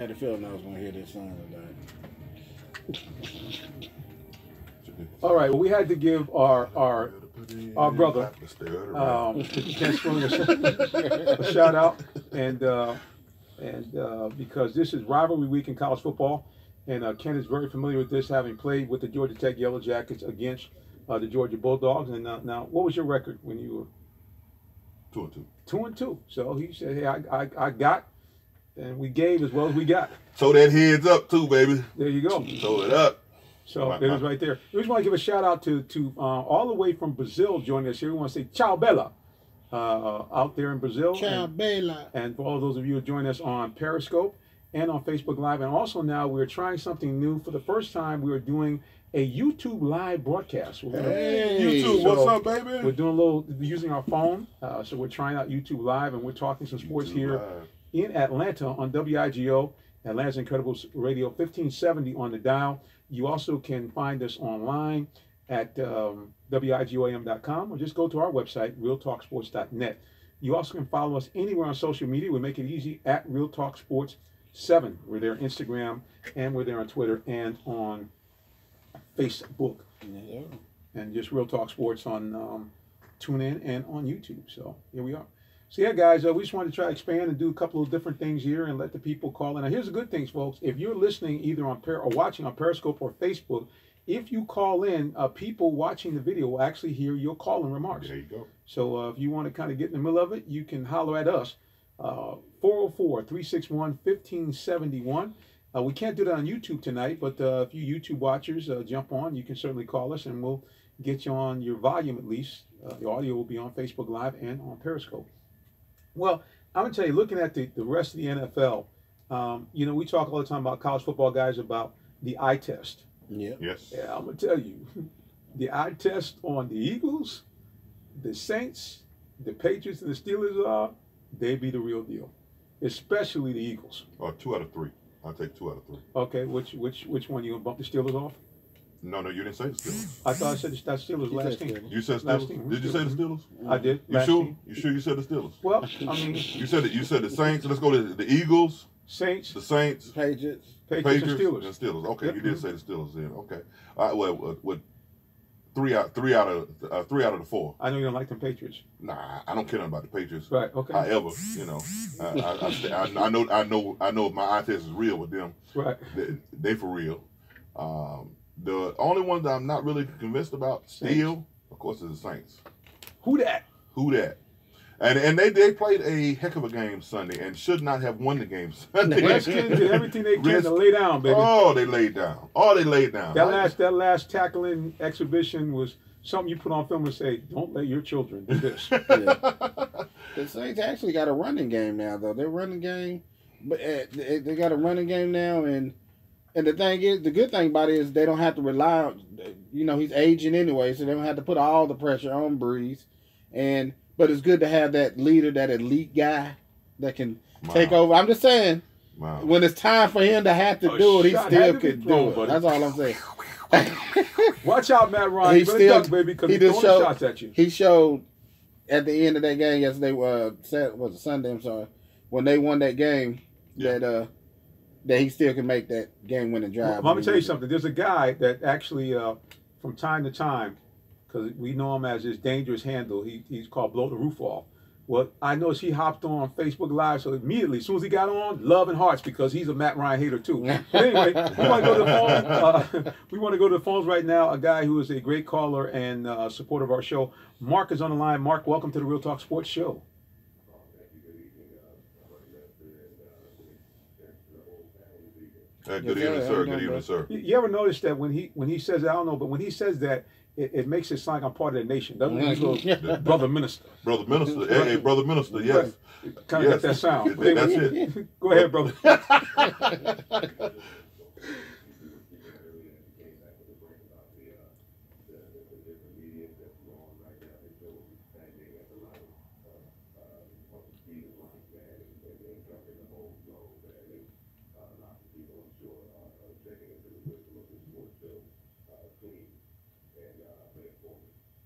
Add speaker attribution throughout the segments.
Speaker 1: I had a feeling I was going to hear this song tonight.
Speaker 2: All right, well, we had to give our brother Ken Swilling a shout out, and because this is rivalry week in college football, and Ken is very familiar with this, having played with the Georgia Tech Yellow Jackets against the Georgia Bulldogs. And now, what was your record when you were
Speaker 3: 2-2?
Speaker 2: 2-2. So he said, "Hey, I got, and we gave as well as we got."
Speaker 3: So that heads up too, baby.
Speaker 2: There you go.
Speaker 3: Throw it up.
Speaker 2: So it was right there. We just want to give a shout out to all the way from Brazil joining us here. We want to say ciao bella out there in Brazil.
Speaker 1: Ciao bella.
Speaker 2: And for all those of you who join us on Periscope and on Facebook Live. And also now we're trying something new. For the first time, we are doing a YouTube live broadcast.
Speaker 3: Hey, YouTube, what's up, baby?
Speaker 2: We're doing a little, using our phone. So we're trying out YouTube Live, and we're talking some sports
Speaker 3: YouTube
Speaker 2: here
Speaker 3: Live
Speaker 2: in Atlanta on WIGO, Atlanta's Incredibles Radio, 1570 on the dial. You also can find us online at wigoam.com, or just go to our website, realtalksports.net. You also can follow us anywhere on social media. We make it easy at Real Talk Sports 7. We're there on Instagram, and we're there on Twitter and on Facebook.
Speaker 1: Yeah.
Speaker 2: And just Real Talk Sports on TuneIn and on YouTube. So here we are. So yeah, guys, we just wanted to try to expand and do a couple of different things here and let the people call in. Now, here's the good things, folks. If you're listening either on or watching on Periscope or Facebook, if you call in, people watching the video will actually hear your call and remarks.
Speaker 3: There you go.
Speaker 2: So if you want to kind of get in the middle of it, you can holler at us, 404-361-1571. We can't do that on YouTube tonight, but if you YouTube watchers jump on, you can certainly call us, and we'll get you on your volume at least. The audio will be on Facebook Live and on Periscope. Well, I'm going to tell you, looking at the rest of the NFL, you know, we talk all the time about college football guys about the eye test.
Speaker 1: Yeah.
Speaker 3: Yes.
Speaker 2: Yeah, I'm going to tell you, the eye test on the Eagles, the Saints, the Patriots, and the Steelers they be the real deal, especially the Eagles.
Speaker 3: 2 out of 3. I'll take 2 out of 3.
Speaker 2: Okay, which one you going to bump the Steelers off?
Speaker 3: No, you didn't say the Steelers.
Speaker 2: I thought I said the Steelers last team.
Speaker 3: You said
Speaker 2: Last
Speaker 3: Steelers?
Speaker 2: team.
Speaker 3: Did you say the Steelers?
Speaker 2: I did.
Speaker 3: You
Speaker 2: last
Speaker 3: sure?
Speaker 2: team.
Speaker 3: You sure you said the Steelers?
Speaker 2: Well, I mean,
Speaker 3: You said the Saints. Let's go to the Eagles,
Speaker 2: Saints,
Speaker 3: the Saints,
Speaker 1: Patriots.
Speaker 2: Patriots, and Steelers.
Speaker 3: and Steelers. Okay,
Speaker 2: Yep.
Speaker 3: you did say the Steelers then. Okay. All right. Well, with three out of the 4.
Speaker 2: I know you don't like them Patriots.
Speaker 3: Nah, I don't care nothing about the Patriots.
Speaker 2: Right. Okay.
Speaker 3: However, you know, I know my eye test is real with them.
Speaker 2: Right.
Speaker 3: They for real. The only one that I'm not really convinced about still, of course, is the Saints.
Speaker 2: Who that?
Speaker 3: Who that? And they played a heck of a game Sunday and should not have won the game Sunday.
Speaker 2: The Redskins did everything they can to lay down, baby.
Speaker 3: Oh, they laid down.
Speaker 2: That last tackling exhibition was something you put on film and say, "Don't let your children do this."
Speaker 1: The Saints actually got a running game now, though. Their running game, but they got a running game now, and the thing is, the good thing about it is they don't have to rely on, you know, he's aging anyway, so they don't have to put all the pressure on Breeze, but it's good to have that leader, that elite guy that can take over. I'm just saying, when it's time for him to have to do it, he still could do it. Buddy. That's all I'm saying.
Speaker 2: Watch out, Matt Ryan.
Speaker 1: He still,
Speaker 2: duck, baby, because
Speaker 1: he
Speaker 2: he's
Speaker 1: just
Speaker 2: throwing
Speaker 1: showed,
Speaker 2: shots at you.
Speaker 1: He showed at the end of that game yesterday, was it Sunday, I'm sorry, when they won that game, that he still can make that game-winning drive.
Speaker 2: Well, let me tell you something. There's a guy that actually, from time to time, because we know him as his dangerous handle, he's called Blow the Roof Off. Well, I noticed he hopped on Facebook Live, so immediately, as soon as he got on, love and hearts, because he's a Matt Ryan hater too. But anyway, we want to go to the phone. We want to go to the phones right now. A guy who is a great caller and supporter of our show. Mark is on the line. Mark, welcome to the Real Talk Sports Show.
Speaker 3: Good evening, sir. Good evening, sir.
Speaker 2: You ever notice that when he says, I don't know, but when he says that, it makes it sound like I'm part of the nation. Doesn't it? Brother Minister.
Speaker 3: Brother Minister. Hey, Brother Minister, yes.
Speaker 2: Right. Kind of got that sound.
Speaker 3: That's it.
Speaker 2: Go ahead, brother.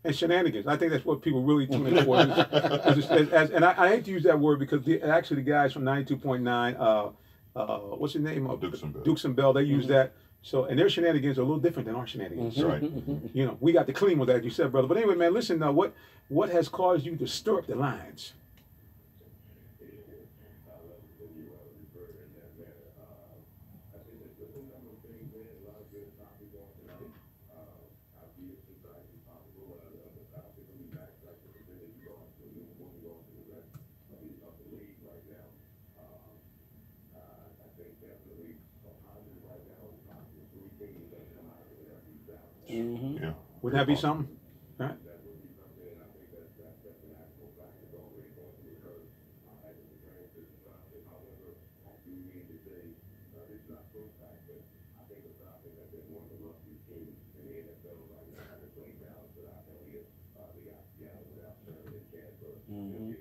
Speaker 2: And shenanigans. I think that's what people really tune in for. And I hate to use that word because actually the guys from 92.9 what's his name?
Speaker 3: Dukes and Bell.
Speaker 2: Dukes and Bell. They use that. So, and their shenanigans are a little different than our shenanigans.
Speaker 3: Right.
Speaker 2: You know, we got the clean ones, as you said, brother. But anyway, man, listen. What has caused you to stir up the Lions?
Speaker 1: Mm-hmm.
Speaker 3: Yeah.
Speaker 2: Wouldn't that be something? All right.
Speaker 1: Mm-hmm.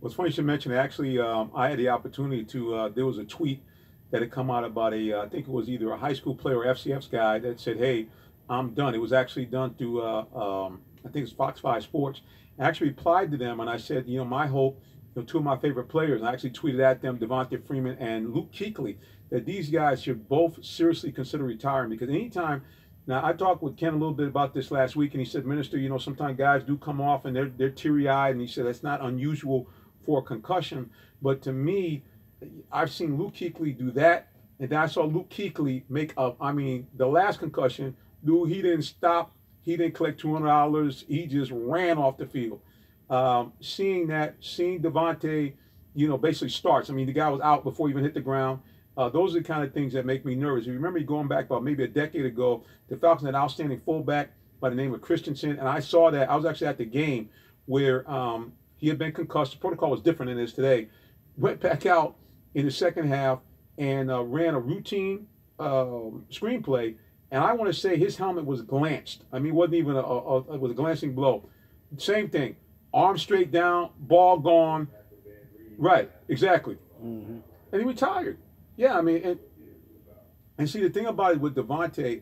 Speaker 2: What's funny you should mention, actually, I had the opportunity to, there was a tweet that had come out about I think it was either a high school player or FCF's guy that said, hey, I'm done. It was actually done through, I think it's Fox 5 Sports. I actually replied to them and I said, you know, my hope, you know, two of my favorite players, and I actually tweeted at them, Devontae Freeman and Luke Kuechly, that these guys should both seriously consider retiring, because anytime, now I talked with Ken a little bit about this last week, and he said, Minister, you know, sometimes guys do come off and they're teary-eyed, and he said that's not unusual for a concussion. But to me, I've seen Luke Kuechly do that, and then I saw Luke Kuechly make up. I mean, the last concussion, dude, he didn't stop, he didn't collect $200, he just ran off the field. Seeing Devontae, you know, basically starts. I mean, the guy was out before he even hit the ground. Those are the kind of things that make me nervous. You remember going back about maybe a decade ago, the Falcons had an outstanding fullback by the name of Christensen, and I saw that. I was actually at the game where he had been concussed. The protocol was different than it is today. Went back out in the second half and ran a routine screenplay, and I want to say his helmet was glanced. I mean, it wasn't even it was a glancing blow. Same thing. Arm straight down, ball gone. Right, exactly.
Speaker 1: Mm-hmm.
Speaker 2: And he retired. Yeah, I mean, and see, the thing about it with Devontae,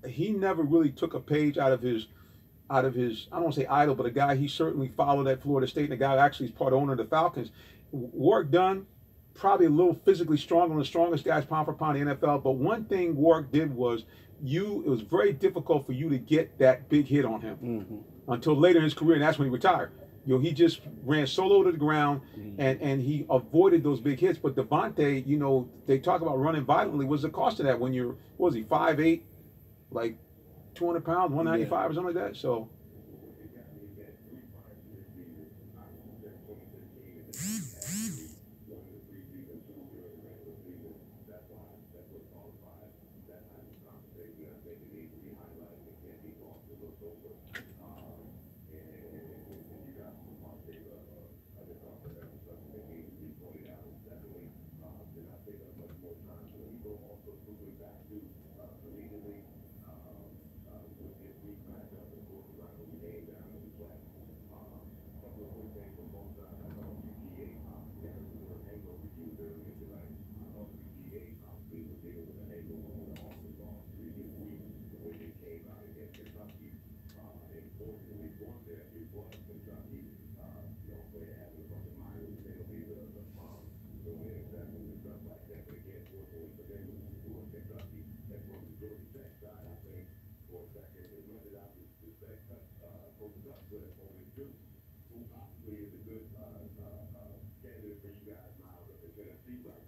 Speaker 2: he never really took a page out of his, I don't want to say idol, but a guy he certainly followed at Florida State, and a guy who actually is part owner of the Falcons. Work done, probably a little physically strong, one of the strongest guys pound for pound in the NFL. But one thing Warwick did was, it was very difficult for you to get that big hit on him until later in his career, and that's when he retired. You know, he just ran solo to the ground, and he avoided those big hits. But Devontae, you know, they talk about running violently. What's the cost of that when you're, what was he, 5'8", like 200 pounds, 195 or something like that? So.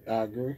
Speaker 1: I agree.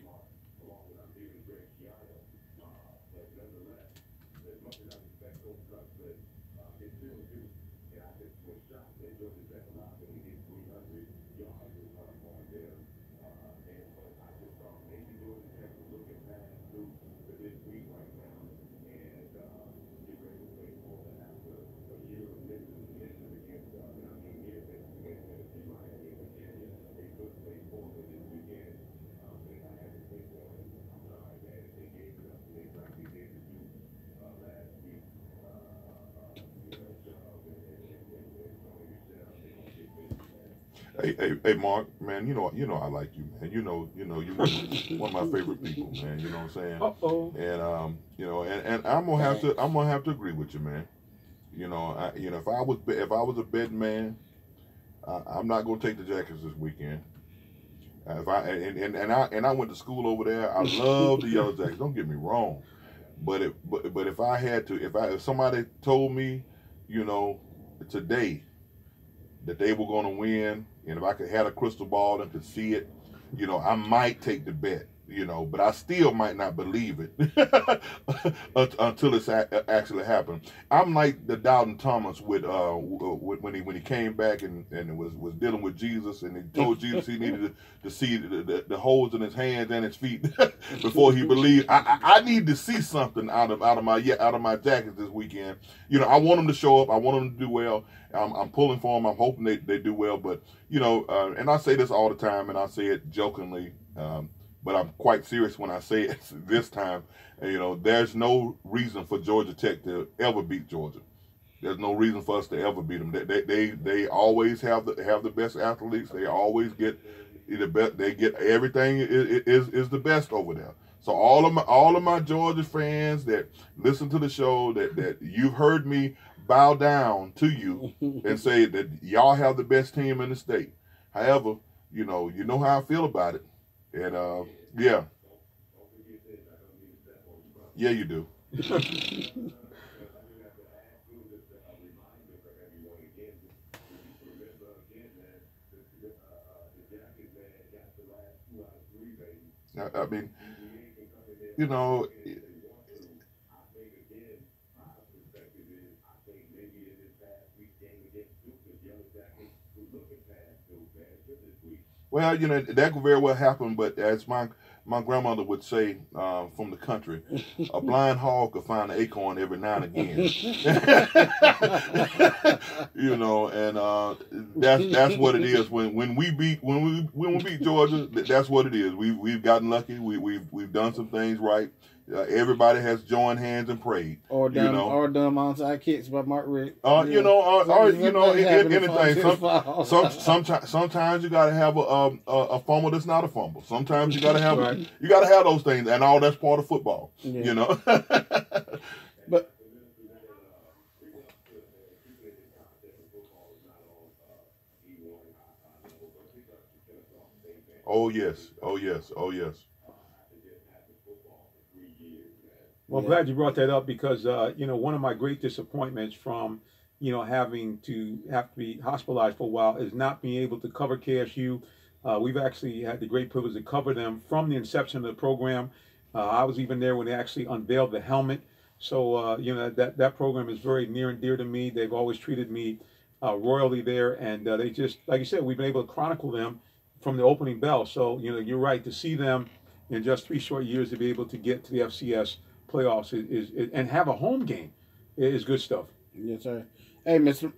Speaker 3: Hey, Mark, man, you know I like you, man. You one of my favorite people, man. You know what I'm saying?
Speaker 2: Uh-oh.
Speaker 3: And and I'm gonna have to agree with you, man. If I was a betting man, I'm not gonna take the Jackets this weekend. If I and I went to school over there, I love the Yellow Jackets. Don't get me wrong, but if I had to, if somebody told me, you know, today that they were going to win, and if I could have a crystal ball and could see it, I might take the bet. But I still might not believe it until it's actually happened. I'm like the Doubting Thomas with when he came back and was dealing with Jesus, and he told Jesus he needed to see the holes in his hands and his feet before he believed. I need to see something out of my Jackets this weekend. I want them to show up. I want them to do well. I'm pulling for them. I'm hoping they do well. But and I say this all the time, and I say it jokingly. But I'm quite serious when I say it this time. There's no reason for Georgia Tech to ever beat Georgia. There's no reason for us to ever beat them. They always have the best athletes. They always get the best. They get everything is the best over there. So all of my Georgia fans that listen to the show, that you've heard me bow down to you and say that y'all have the best team in the state. However, you know how I feel about it. And yeah, you do. I mean, you know, well, that could very well happen, but as my grandmother would say from the country, a blind hog could find an acorn every now and again. And that's what it is. When we beat Georgia, that's what it is. We've gotten lucky. We've done some things right. Everybody has joined hands and prayed.
Speaker 1: Or done onside kicks by Mark Rick.
Speaker 3: Anything. Sometimes you gotta have a fumble that's not a fumble. Sometimes you gotta have those things, and all that's part of football.
Speaker 1: Yeah. But
Speaker 3: oh yes, oh yes, oh yes.
Speaker 2: Well, I'm glad you brought that up because, one of my great disappointments from, having to be hospitalized for a while is not being able to cover KSU. We've actually had the great privilege to cover them from the inception of the program. I was even there when they actually unveiled the helmet. So, that program is very near and dear to me. They've always treated me royally there. And they just, like you said, we've been able to chronicle them from the opening bell. So, you're right, to see them in just 3 short years to be able to get to the FCS playoffs is and have a home game is good stuff.
Speaker 1: Yes, sir. Hey, Mr.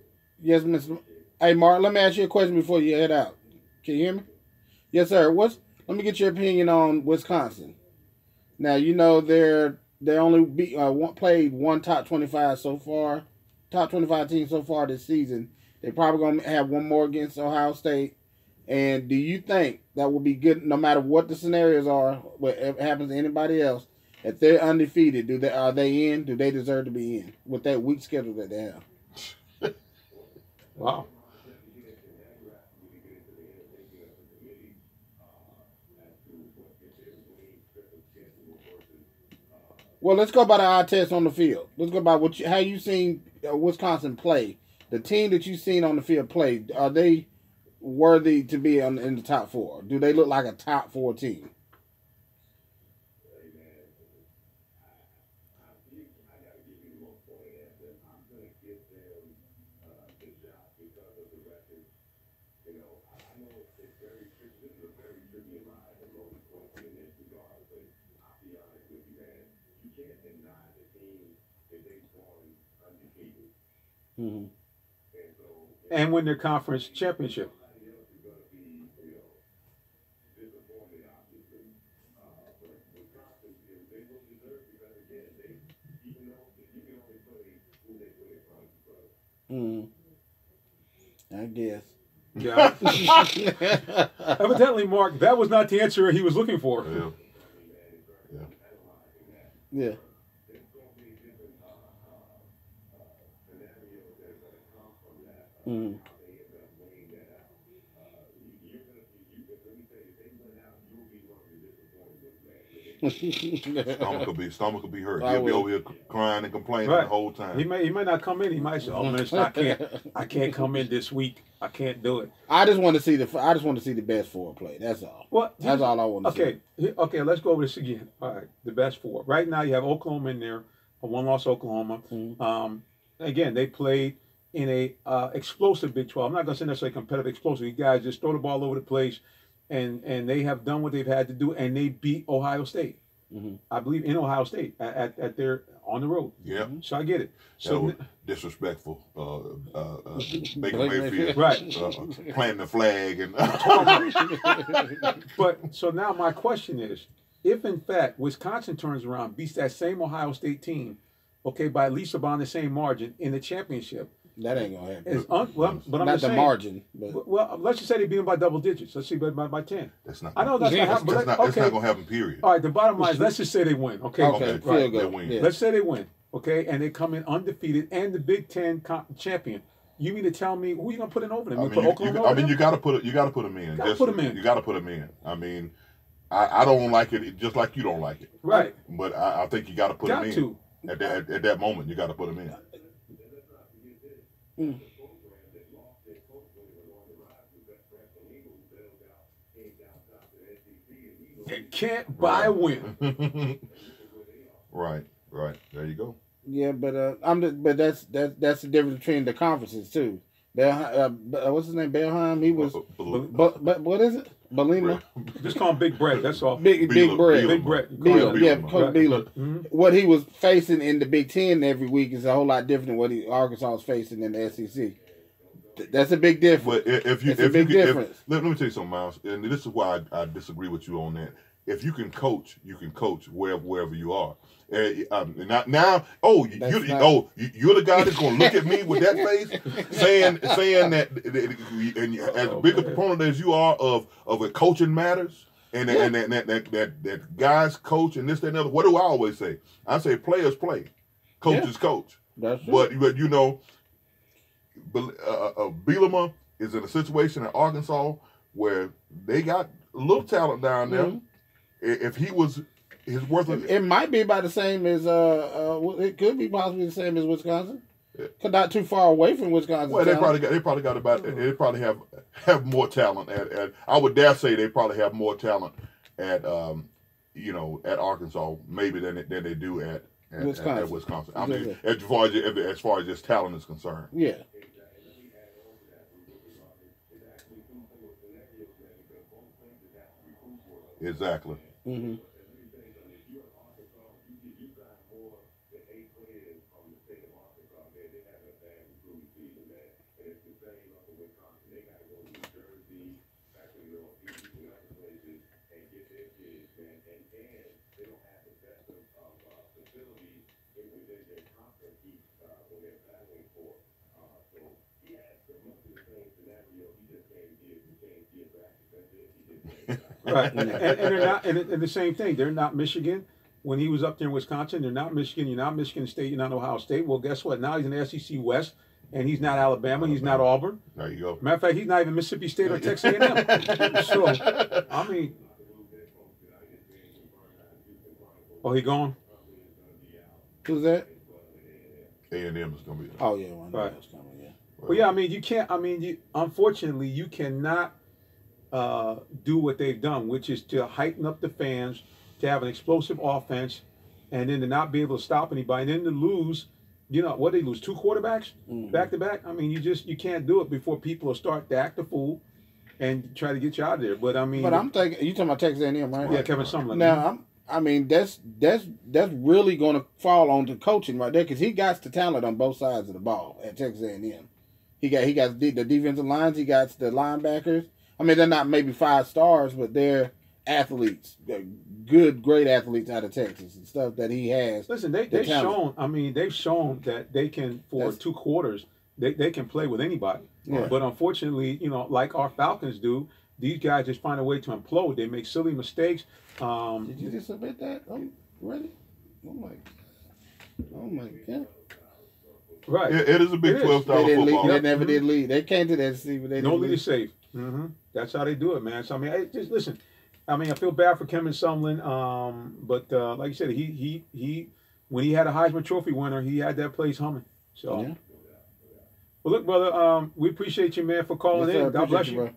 Speaker 1: Hey, Mark, let me ask you a question before you head out. Can you hear me? Yes, sir. Let me get your opinion on Wisconsin. Now, they only played one top 25 so far, top 25 team so far this season. They're probably going to have one more against Ohio State. And do you think that will be good no matter what the scenarios are, whatever happens to anybody else? If they're undefeated, are they in? Do they deserve to be in with that weak schedule that they have?
Speaker 2: Wow.
Speaker 1: Well, let's go by the eye test on the field. Let's go by how you've seen Wisconsin play. The team that you've seen on the field play, are they worthy to be in the top 4? Do they look like a top 4 team?
Speaker 2: Mm-hmm. And win their conference championship.
Speaker 1: I guess.
Speaker 2: Yeah. Evidently, Mark, that was not the answer he was looking for.
Speaker 3: Yeah.
Speaker 1: Yeah. Mm.
Speaker 3: Stomach could be hurt.
Speaker 1: I
Speaker 3: He'll be
Speaker 1: will.
Speaker 3: over here crying and complaining
Speaker 2: Right.
Speaker 3: the whole time.
Speaker 2: He might not come in. He might say, "Oh man, I can't come in this week. I can't do it."
Speaker 1: I just want to see the best four play. That's all.
Speaker 2: Well,
Speaker 1: That's all I want to see.
Speaker 2: Okay. Let's go over this again. All right, the best four. Right now, you have Oklahoma in there, a one-loss Oklahoma.
Speaker 1: Mm-hmm.
Speaker 2: Again, they played in a explosive Big 12. I'm not going to say necessarily competitive explosive. You guys just throw the ball over the place, and they have done what they've had to do, and they beat Ohio State.
Speaker 1: Mm-hmm.
Speaker 2: I believe in Ohio State at their on the road.
Speaker 3: Yeah.
Speaker 2: So I get it.
Speaker 3: So disrespectful. Baker Mayfield.
Speaker 2: Right.
Speaker 3: Planting the flag and.
Speaker 2: But so now my question is, if in fact Wisconsin turns around, beats that same Ohio State team, okay, by at least about the same margin in the championship.
Speaker 1: That ain't gonna happen.
Speaker 2: But I'm
Speaker 1: not
Speaker 2: just
Speaker 1: the
Speaker 2: saying,
Speaker 1: margin. But.
Speaker 2: Well, let's just say they beat them by double digits. Let's see, by 10.
Speaker 3: That's not.
Speaker 2: I know that's not happening.
Speaker 3: It's not going to happen. Period.
Speaker 2: All right. The bottom line is, let's just say they win. Okay.
Speaker 1: Okay.
Speaker 2: Right.
Speaker 1: Feel good.
Speaker 3: They win.
Speaker 1: Yeah.
Speaker 2: Let's say they win. Okay, and they come in undefeated and the Big Ten champion. You mean to tell me who you gonna put in over them?
Speaker 3: You got to put them in. You got to put them in. You got to put them in. I mean, I don't like it just like you don't like it.
Speaker 2: Right.
Speaker 3: But I think you got to put them in. At that moment, you got to put them in.
Speaker 1: Mm.
Speaker 2: They can't buy a win.
Speaker 3: Right. There you go.
Speaker 1: Yeah, but that's the difference between the conferences too. What's his name? Belheim. He was. But what is it? Belima.
Speaker 2: Just call him Big Bread. That's all.
Speaker 1: Big Bread.
Speaker 2: Big Bread.
Speaker 1: Yeah, Coach Beeler.
Speaker 2: Mm-hmm.
Speaker 1: What he was facing in the Big Ten every week is a whole lot different than what Arkansas was facing in the SEC. That's a big difference.
Speaker 3: But if let me tell you something, Miles, and this is why I disagree with you on that. If you can coach wherever you are. You're the guy that's gonna look at me with that face, saying that, and as big a proponent as you are of a coaching matters, and that guys coach and this, that, and the other. What do I always say? I say players play, coaches coach.
Speaker 1: That's true.
Speaker 3: But you know, Bielema is in a situation in Arkansas where they got a little talent down there. Mm-hmm. If he was his worth of
Speaker 1: it might be about the same as it could be possibly the same as Wisconsin. Cause not too far away from Wisconsin.
Speaker 3: Well, they probably got about they probably have more talent at I would dare say they probably have more talent at at Arkansas maybe than they do at Wisconsin. I mean, as far as just talent is concerned.
Speaker 1: Yeah.
Speaker 3: Exactly.
Speaker 1: Mm-hmm.
Speaker 2: Right, and they're not, and the same thing. They're not Michigan. When he was up there in Wisconsin, they're not Michigan. You're not Michigan State. You're not Ohio State. Well, guess what? Now he's in the SEC West, and he's not Alabama. He's not Auburn.
Speaker 3: There you go.
Speaker 2: Matter of fact, he's not even Mississippi State or Texas A&M. So, I mean, he gone?
Speaker 1: Who's that?
Speaker 3: A&M is gonna be.
Speaker 1: Oh yeah,
Speaker 2: right.
Speaker 1: Coming, yeah.
Speaker 2: Well, yeah. I mean, you can't. I mean, unfortunately, you cannot do what they've done, which is to heighten up the fans, to have an explosive offense, and then to not be able to stop anybody, and then to lose. You know what? They lose 2 quarterbacks back to back. I mean, you can't do it before people will start to act a fool and try to get you out of there. But I mean,
Speaker 1: I'm thinking you talking about Texas A&M, right?
Speaker 2: Yeah, Kevin Sumlin.
Speaker 1: Now I mean, that's really going to fall on the coaching right there because he got the talent on both sides of the ball at Texas A&M. He got the defensive lines. He got the linebackers. I mean, they're not maybe 5 stars, but they're athletes. They're good, great athletes out of Texas and stuff that he has.
Speaker 2: Listen, they've shown. I mean, they've shown that they can for 2 quarters they can play with anybody.
Speaker 1: Yeah.
Speaker 2: But unfortunately, you know, like our Falcons do, these guys just find a way to implode. They make silly mistakes.
Speaker 1: Did you just submit that? Really? Oh my God.
Speaker 2: Right.
Speaker 3: It is a big 12
Speaker 1: They
Speaker 3: dollar
Speaker 1: didn't
Speaker 3: football.
Speaker 1: lead. They never did lead. They came to that see, but they
Speaker 2: No
Speaker 1: didn't
Speaker 2: lead
Speaker 1: lead.
Speaker 2: is safe. That's how they do it, man. So I mean, just listen. I mean, I feel bad for Kevin Sumlin, but like you said, he when he had a Heisman Trophy winner, he had that place humming. So,
Speaker 1: Yeah.
Speaker 2: well, look, brother, we appreciate you, man, for calling
Speaker 1: Yes, sir.
Speaker 2: in. God bless
Speaker 1: Appreciate
Speaker 2: you.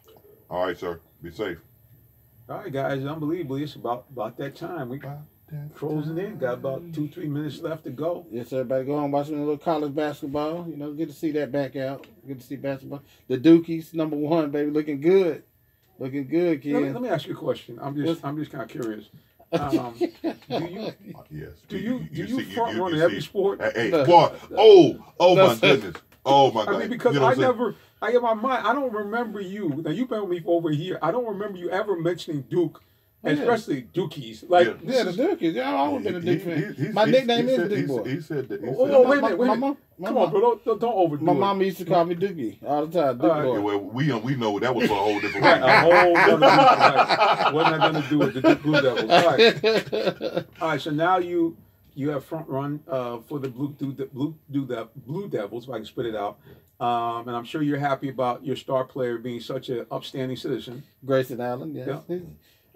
Speaker 1: Bro.
Speaker 3: All right, sir. Be safe.
Speaker 2: All right, guys, unbelievably, it's about that time. We closing in. Got about 2-3 minutes left to go.
Speaker 1: Yes, everybody go on watching a little college basketball. You know, good to see that back out. Good to see basketball. The Dukies, #1, baby, looking good. Looking good, kid.
Speaker 2: Let me ask you a question. I'm just kind of curious.
Speaker 3: Yes.
Speaker 2: Do you
Speaker 3: see-
Speaker 2: front run in
Speaker 3: see-
Speaker 2: every sport?
Speaker 3: Hey,
Speaker 1: No.
Speaker 3: boy. Oh
Speaker 1: No,
Speaker 3: my
Speaker 1: sir.
Speaker 3: goodness. Oh my God.
Speaker 2: I mean, because
Speaker 3: You know what I'm saying?
Speaker 2: in my mind, I don't remember you. Now, you've been with me for over a year. I don't remember you ever mentioning Duke,
Speaker 1: Yeah.
Speaker 2: especially Dukies. Like,
Speaker 3: Yeah.
Speaker 1: Yeah, the Dukies. Yeah, I've always been a Duke fan.
Speaker 3: He-
Speaker 1: My
Speaker 3: he-
Speaker 1: nickname
Speaker 3: he
Speaker 1: is
Speaker 3: said-
Speaker 1: Duke
Speaker 3: he
Speaker 1: Boy.
Speaker 3: said- He said that. He
Speaker 2: Oh,
Speaker 3: said-
Speaker 2: wait a minute, wait a minute.
Speaker 1: My
Speaker 2: Come on, bro. Don't overdo
Speaker 1: My
Speaker 2: it.
Speaker 1: mama used to call me Dookie all the time. Duke
Speaker 2: All right.
Speaker 1: Boy.
Speaker 3: Yeah, well, we know that was for a whole different
Speaker 2: Right,
Speaker 3: reason.
Speaker 2: a whole other right. What am I going to do with the Duke Blue Devils? All right. All right, so now you have front run for the Blue Devils, if I can spit it out. And I'm sure you're happy about your star player being such an upstanding citizen.
Speaker 1: Grayson Allen, yes.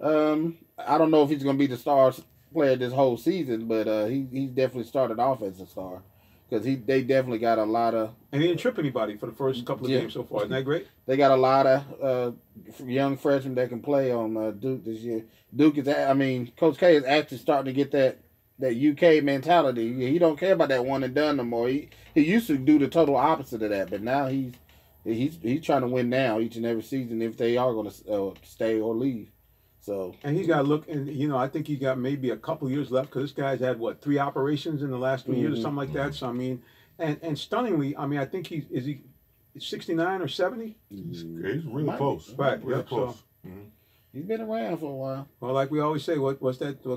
Speaker 1: I don't know if he's going to be the star player this whole season, but he's definitely started off as a star because they definitely got a lot of.
Speaker 2: And he didn't trip anybody for the first couple of games so far. Isn't that great?
Speaker 1: They got a lot of young freshmen that can play on Duke this year. Duke is, I mean, Coach K is actually starting to get that UK mentality. He don't care about that one and done no more. He used to do the total opposite of that, but now he's trying to win now each and every season if they are going to stay or leave. So
Speaker 2: And he's got to look, and I think he got maybe a couple years left because this guy's had 3 operations in the last 3 years or something like that. So I mean, and stunningly, I mean, I think he's 69 or 70.
Speaker 3: He's real
Speaker 1: Might
Speaker 3: close.
Speaker 1: be.
Speaker 2: Right,
Speaker 3: Real
Speaker 2: yeah,
Speaker 3: close.
Speaker 1: he's been around for a while.
Speaker 2: Well, like we always say, what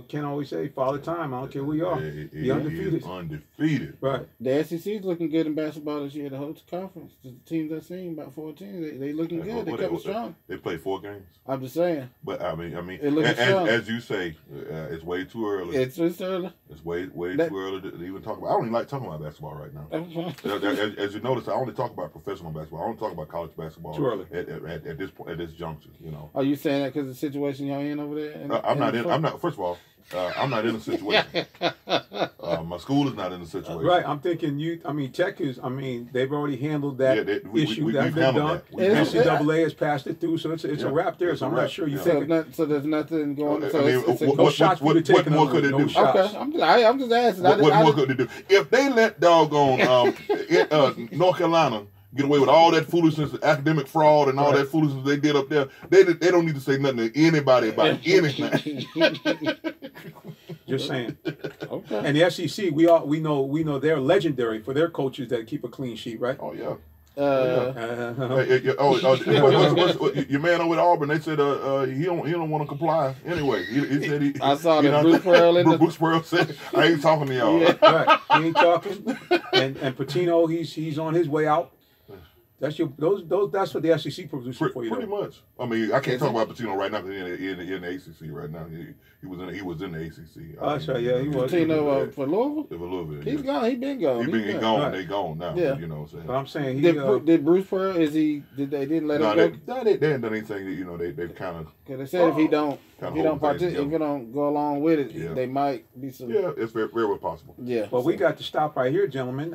Speaker 2: Ken always say, Father Time. I don't care who you are. Be undefeated.
Speaker 3: He is undefeated.
Speaker 2: Right.
Speaker 1: The SEC is looking good in basketball this year. The whole conference, the teams I've seen, about 14, they looking good. They kept it strong.
Speaker 3: They played 4 games.
Speaker 1: I'm just saying.
Speaker 3: But I mean,
Speaker 1: It looks strong.
Speaker 3: as you say, it's way too early.
Speaker 1: It's early.
Speaker 3: It's way too early to even talk about. I don't even like talking about basketball right now. As you notice, I only talk about professional basketball. I don't talk about college basketball.
Speaker 2: Too early.
Speaker 3: At this point, at this juncture, you know.
Speaker 1: Are you saying that because of the situation y'all in over there?
Speaker 3: I'm not. First of all, I'm not in a situation. My school is not in a situation.
Speaker 2: Right. I'm thinking Tech is. They've already handled that issue. That's
Speaker 3: we've
Speaker 2: been
Speaker 3: handled
Speaker 2: done.
Speaker 3: that.
Speaker 2: NCAA has passed it through, so it's a wrap there.
Speaker 3: It's
Speaker 2: So
Speaker 3: a
Speaker 2: I'm
Speaker 3: wrap.
Speaker 2: not sure you
Speaker 3: Yeah.
Speaker 2: think.
Speaker 1: So there's nothing going.
Speaker 3: I
Speaker 1: So
Speaker 3: mean,
Speaker 1: it's
Speaker 2: no shots for you to take
Speaker 3: what more could they
Speaker 2: no
Speaker 3: do?
Speaker 2: shots.
Speaker 1: okay. I'm just asking.
Speaker 3: What more could they do? If they let doggone North Carolina get away with all that foolishness, academic fraud, and all that foolishness they did up there, they don't need to say nothing to anybody about anything.
Speaker 2: Just saying.
Speaker 1: Okay.
Speaker 2: And the SEC, we know they're legendary for their coaches that keep a clean sheet, right?
Speaker 3: Oh yeah. Your man over at Auburn, they said he don't want to comply anyway. He said
Speaker 1: I saw that Bruce Pearl in the.
Speaker 3: Bruce Pearl said, I ain't talking to y'all.
Speaker 1: Yeah.
Speaker 2: Right. He ain't talking. And Patino, he's on his way out. That's that's what the SEC produces for you.
Speaker 3: Pretty much. I mean, I can't talk about Patino right now because he's in the ACC right now. He was in the ACC.
Speaker 2: Oh, that's right. Yeah, he was.
Speaker 1: Patino for Louisville.
Speaker 3: For Louisville.
Speaker 1: He's gone. He been gone.
Speaker 3: He gone.
Speaker 2: Right.
Speaker 3: They gone now.
Speaker 1: Yeah.
Speaker 3: You know what I'm saying?
Speaker 2: But I'm saying
Speaker 1: Did Bruce Pearl? They didn't let him go?
Speaker 3: They hadn't done anything that, they've kind of.
Speaker 1: Because they said if he don't
Speaker 3: hold
Speaker 1: participate,
Speaker 3: things
Speaker 1: if he don't go along with it,
Speaker 3: Yeah.
Speaker 1: they might be some.
Speaker 3: Yeah, it's very, very well possible.
Speaker 1: Yeah.
Speaker 2: Well, we got to stop right here, gentlemen.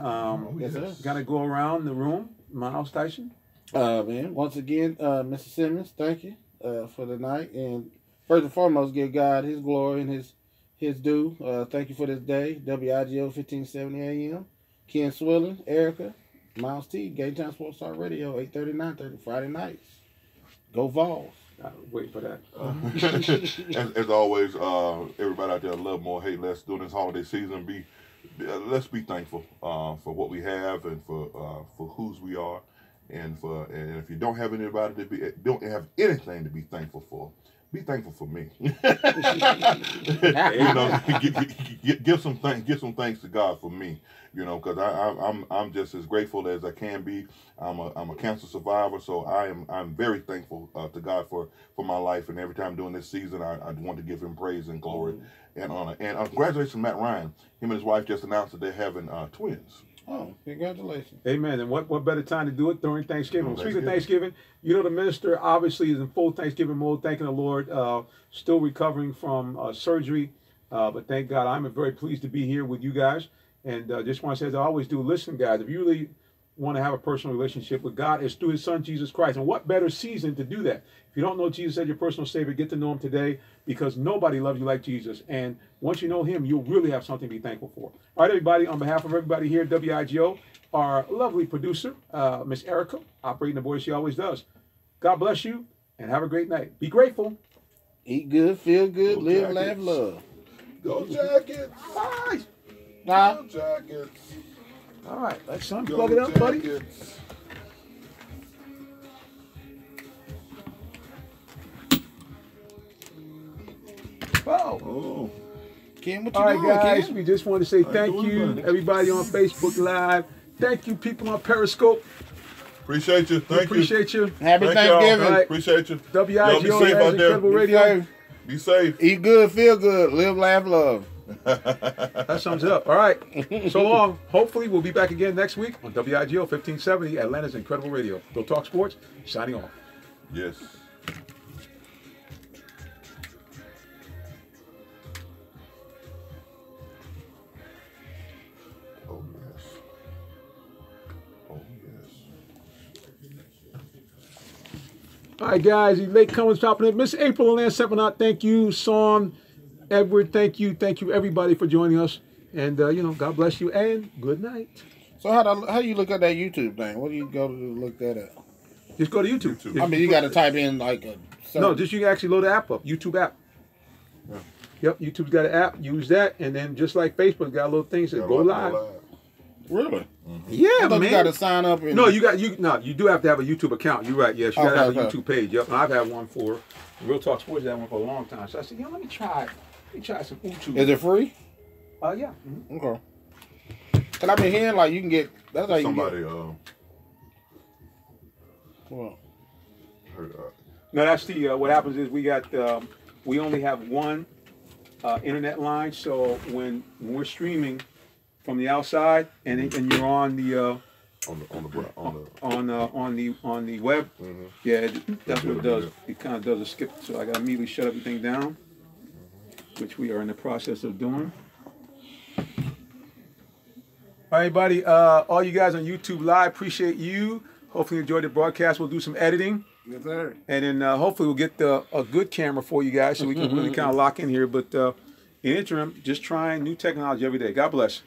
Speaker 1: Yes, sir.
Speaker 2: Got to go around the room. Miles Tyson.
Speaker 1: Man, once again, Mr. Simmons, thank you for the night. And first and foremost, give God his glory and his due. Thank you for this day. WIGO 1570 AM. Ken Swilling, Erica, Miles T, Game Time Sports Talk Radio, 8:30, 9:30, Friday nights. Go Vols.
Speaker 2: Wait for that.
Speaker 3: As always, everybody out there, love more, hate less. During this holiday season, let's be thankful for what we have and for whose we are. and if you don't have anybody don't have anything to be thankful for, be thankful for me. You know, give some thanks to God for me. You know, because I'm just as grateful as I can be. I'm a cancer survivor, so I'm very thankful to God for my life. And every time during this season, I want to give Him praise and glory and honor. And congratulations, Matt Ryan. Him and his wife just announced that they're having twins.
Speaker 1: Oh, congratulations.
Speaker 2: Amen. And what better time to do it during Thanksgiving? Speaking of Thanksgiving, you know the minister obviously is in full Thanksgiving mode, thanking the Lord, still recovering from surgery. But thank God, I'm very pleased to be here with you guys. And just want to say, as I always do, listen, guys, if you really want to have a personal relationship with God, it's through His Son, Jesus Christ. And what better season to do that? If you don't know Jesus as your personal Savior, get to know Him today, because nobody loves you like Jesus. And once you know Him, you'll really have something to be thankful for. All right, everybody, on behalf of everybody here at WIGO, our lovely producer, Miss Erica, operating the voice she always does. God bless you, and have a great night. Be grateful.
Speaker 1: Eat good, feel good,
Speaker 3: Go
Speaker 1: live,
Speaker 3: Jackets.
Speaker 1: laugh, love.
Speaker 3: Go Jackets!
Speaker 2: Bye.
Speaker 3: Go Jackets!
Speaker 2: All right, let's son,
Speaker 3: Go
Speaker 2: plug it up, buddy.
Speaker 3: Jackets. Oh.
Speaker 1: Kim, what you
Speaker 2: All right,
Speaker 1: doing,
Speaker 2: guys,
Speaker 1: Kim?
Speaker 2: we just want to say thank
Speaker 3: doing,
Speaker 2: you,
Speaker 3: buddy?
Speaker 2: everybody on Facebook Live. Thank you, people on Periscope.
Speaker 3: Appreciate you. Thank you.
Speaker 2: Appreciate you.
Speaker 1: Happy
Speaker 3: Thank y'all.
Speaker 1: Thanksgiving.
Speaker 2: All right.
Speaker 3: Appreciate you.
Speaker 2: WIGO,
Speaker 3: Y'all be safe out there.
Speaker 2: Incredible
Speaker 1: Be
Speaker 2: Radio.
Speaker 1: safe.
Speaker 3: Be safe.
Speaker 1: Eat good, feel good, live, laugh, love.
Speaker 2: That sums it up. All right. So long. Hopefully, we'll be back again next week on WIGO 1570, Atlanta's Incredible Radio. Go Talk Sports, signing off.
Speaker 3: Yes. Oh, yes. Oh, yes.
Speaker 2: All right, guys. The late comers popping in. Miss April and Lance Sepinot, thank you. Son, Edward, thank you. Thank you, everybody, for joining us. And, God bless you and good night.
Speaker 1: So how you look at that YouTube thing? What do you go to look that up?
Speaker 2: Just go to YouTube.
Speaker 1: I mean, you got to type in like a...
Speaker 2: No, just you can actually load the app up. YouTube app.
Speaker 3: Yeah.
Speaker 2: Yep, YouTube's got an app. Use that, and then just like Facebook, got a little thing that says go live.
Speaker 1: Really?
Speaker 2: Yeah,
Speaker 1: I thought
Speaker 2: man.
Speaker 1: you got to sign up. And...
Speaker 2: No, you do have to have a YouTube account. You're right. Yes, you got to have a YouTube page. Yep, and I've had one for Real Talk Sports. Had one for a long time. So I said, let me try some YouTube.
Speaker 1: Is it free?
Speaker 2: Yeah. Mm-hmm.
Speaker 1: Okay. And I've been hearing like you can get. That's how you
Speaker 3: Somebody,
Speaker 1: Well,
Speaker 3: heard,
Speaker 2: No, that's the. What happens is we only have one internet line. So when we're streaming from the outside and you're on the on the web, yeah, that's what it does. It kind of does a skip. So I got to immediately shut everything down, which we are in the process of doing. All right, everybody, all you guys on YouTube Live, appreciate you. Hopefully you enjoyed the broadcast. We'll do some editing.
Speaker 1: yes, sir.
Speaker 2: And then hopefully we'll get a good camera for you guys so we can really kind of lock in here. But in interim, just trying new technology every day. God bless.